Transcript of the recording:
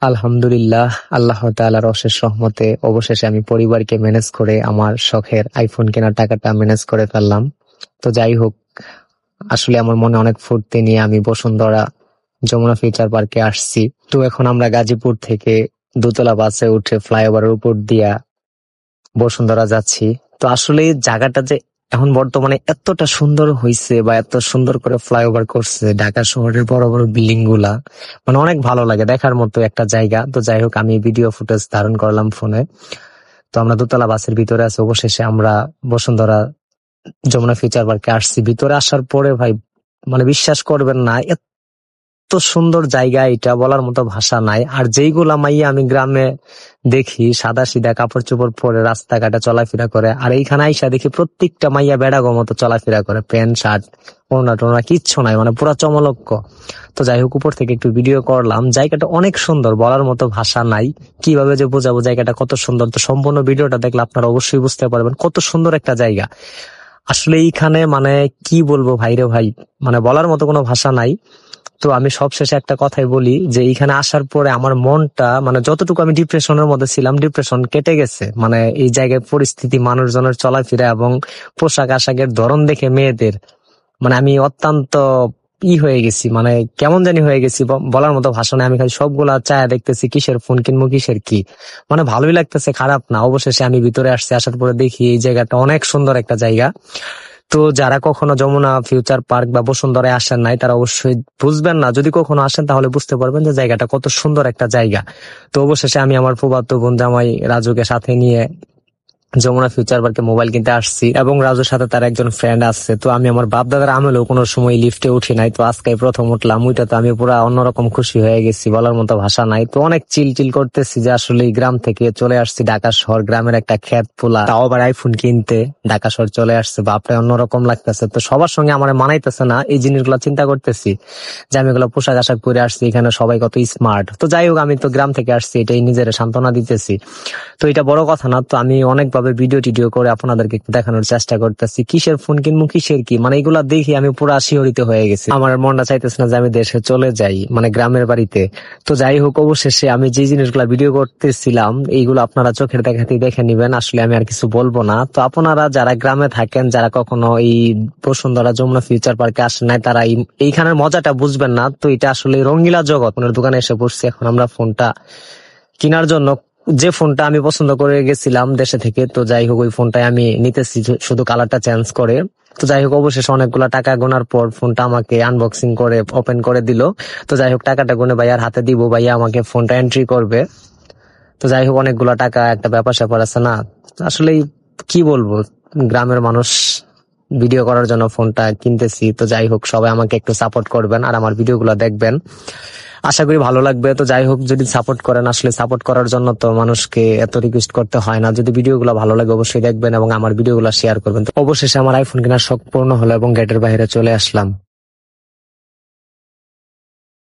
আলহামদুলিল্লাহ, আল্লাহ তাআলার অশেষ রহমতে অবশেষে আমি পরিবারকে ম্যানেজ করে আমার শখের আইফোন কেনার টাকাটা ম্যানেজ করে ফেললাম। তো যাই হোক, আসলে আমার মনে অনেক ফুর্তি নিয়ে আমি বসুন্ধরা যমুনা ফিউচার পার্কে আসছি। তো এখন আমরা গাজীপুর থেকে দোতলা বাসে উঠে ফ্লাইওভারের উপর দিয়া বসুন্ধরা যাচ্ছি। তো আসলে এই জায়গাটা যে এখন বর্তমানে এতটা সুন্দর হইছে বা এত সুন্দর করে ফ্লাইওভার করছে, ঢাকা শহরের বড় বড় বিল্ডিং গুলা, মানে অনেক ভালো লাগে, দেখার মতো একটা জায়গা। তো যাই হোক, আমি ভিডিও ফুটেজ ধারণ করলাম ফোনে। তো আমরা দোতলা বাসের ভিতরে আছি, অবশেষে আমরা বসুন্ধরা যমুনা ফিউচার পার্কে আসছি। ভিতরে আসার পরে ভাই, মানে বিশ্বাস করবেন না, এত সুন্দর জায়গা, এটা বলার মতো ভাষা নাই। আর যেইগুলা মাইয়া আমি গ্রামে দেখি সাদা সিধা কাপড় চোপড় পরে রাস্তাঘাটে চলাফেরা করে, আর এইখানে আইসা দেখি প্রত্যেকটা মাইয়া বেড়াগো মতো চলাফেরা করে, প্যান্ট শার্ট ওড়না টোনা কিচ্ছু নাই, মানে পুরা চমলক্ষ। তো যাই হোক, উপর থেকে একটু ভিডিও করলাম, জায়গাটা অনেক সুন্দর, বলার মতো ভাষা নাই, কিভাবে যে বোঝাবো জায়গাটা কত সুন্দর। তো সম্পূর্ণ ভিডিওটা দেখলে আপনারা অবশ্যই বুঝতে পারবেন কত সুন্দর একটা জায়গা। আসলে এইখানে মানে কি বলবো ভাইরে ভাই, মানে বলার মতো কোনো ভাষা নাই। তো আমি সবশেষে একটা কথাই বলি যে এইখানে আসার পরে আমার মনটা, মানে যতটুকু আমি ডিপ্রেশনের মধ্যে ছিলাম, ডিপ্রেশন কেটে গেছে। মানে এই জায়গায় পরিস্থিতি, মানুষজনের চলাফেরা এবং পোশাক আশাকের ধরন দেখে মেয়েদের, মানে আমি অত্যন্ত হয়ে গেছি, মানে কেমন জানি হয়ে গেছি, বলার মতো ভাষা নেই। আমি খালি সবগুলা চায়া দেখতেছি কিসের ফোন কিনবো, কিসের কি, মানে ভালোই লাগতেছে, খারাপ না। অবশেষে আমি ভিতরে আসছি, আসার পরে দেখি এই জায়গাটা অনেক সুন্দর একটা জায়গা। তো যারা কখনো যমুনা ফিউচার পার্ক বা বসুন্ধরায় আসেন নাই, তারা অবশ্যই বুঝবেন না, যদি কখনো আসেন তাহলে বুঝতে পারবেন যে জায়গাটা কত সুন্দর একটা জায়গা। তো অবশেষে আমি আমার ফুফাতো বোন জামাই রাজুকে সাথে নিয়ে যমুনা ফিউচার পার্কে মোবাইল কিনতে আসছি, এবং রাজুর সাথে তার একজন ফ্রেন্ড আছে। তো আমি আমার বাপ দাদার আমলেও কোনো সময় লিফটে উঠি নাই, তো আজকে প্রথম উঠলাম, ওইটা তো আমি পুরা অন্যরকম খুশি হয়ে গেছি, বলার মতো ভাষা নাই। তো অনেক চিল করতেছি যে আসলে এই গ্রাম থেকে চলে আসছি ঢাকা শহর, গ্রামের একটা খেত পোলা, তাও আবার আইফোন কিনতে ঢাকা শহর চলে আসছে, বাপরে অন্যরকম লাগতেছে। তো সবার সঙ্গে আমার মানাইতেছে না, এই জিনিসগুলো চিন্তা করতেছি যে আমি এগুলো পোশাক আশাক পরে আসছি, এখানে সবাই কত স্মার্ট। তো যাই হোক, আমি তো গ্রাম থেকে আসছি, এটাই নিজের সান্ত্বনা দিতেছি। তো এটা বড় কথা না। তো আমি অনেকভাবে ভিডিও করে আপনাদেরকে দেখানোর চেষ্টা করতেছি কিসের ফোন কিনবো, কিসের কি, মানে এগুলা দেখি আমি পুরো শিহরিত হয়ে গেছি। আমার মনটা চাইতেছে না যে আমি দেশে চলে যাই, মানে গ্রামের বাড়িতে। তো যাই হোক, অবশেষে আমি যে জিনিসগুলা ভিডিও করতেছিলাম এইগুলো আপনারা চোখের দেখাতেই দেখে নিবেন, আসলে আমি আর কিছু বলবো না। তো আপনারা যারা গ্রামে থাকেন, যারা কখনো এই বসুন্ধরা যমুনা ফিউচার পার্কে আসেন নাই, তারা এইখানের মজাটা বুঝবেন না। তো এটা আসলে রঙিলা জগৎ। ওনার দোকানে এসে পড়ছি এখন আমরা ফোনটা কেনার জন্য, যে ফোনটা আমি পছন্দ করে গেছিলাম দেশে থেকে। তো যাই হোক, ওই ফোনটাই আমি নিতেছি, শুধু কালারটা চেঞ্জ করে। তো যাই হোক, অবশেষে অনেকগুলা টাকা গোনার পর ফোনটা আমাকে আনবক্সিং করে ওপেন করে দিল। তো যাই হোক, টাকাটা গুনে ভাইয়ার হাতে দিব, ভাইয়া আমাকে ফোনটা এন্ট্রি করবে। তো যাই হোক, অনেকগুলা টাকা, একটা ব্যাপার স্যাপার আছে না। আসলে কি বলবো, গ্রামের মানুষ ভিডিও করার জন্য ফোনটা কিনতেছি। তো যাই হোক, সবাই আমাকে একটু সাপোর্ট করবেন আর আমার ভিডিওগুলো দেখবেন, আশা করি ভালো লাগবে। তো যাই হোক, যদি সাপোর্ট করেন, আসলে সাপোর্ট করার জন্য তো মানুষকে এত রিকোয়েস্ট করতে হয় না। যদি ভিডিওগুলো ভালো লাগে অবশ্যই দেখবেন এবং আমার ভিডিওগুলো শেয়ার করবেন। তো অবশেষে আমার আইফোন কেনার শখ পূর্ণ হলো এবং গেটের বাইরে চলে আসলাম।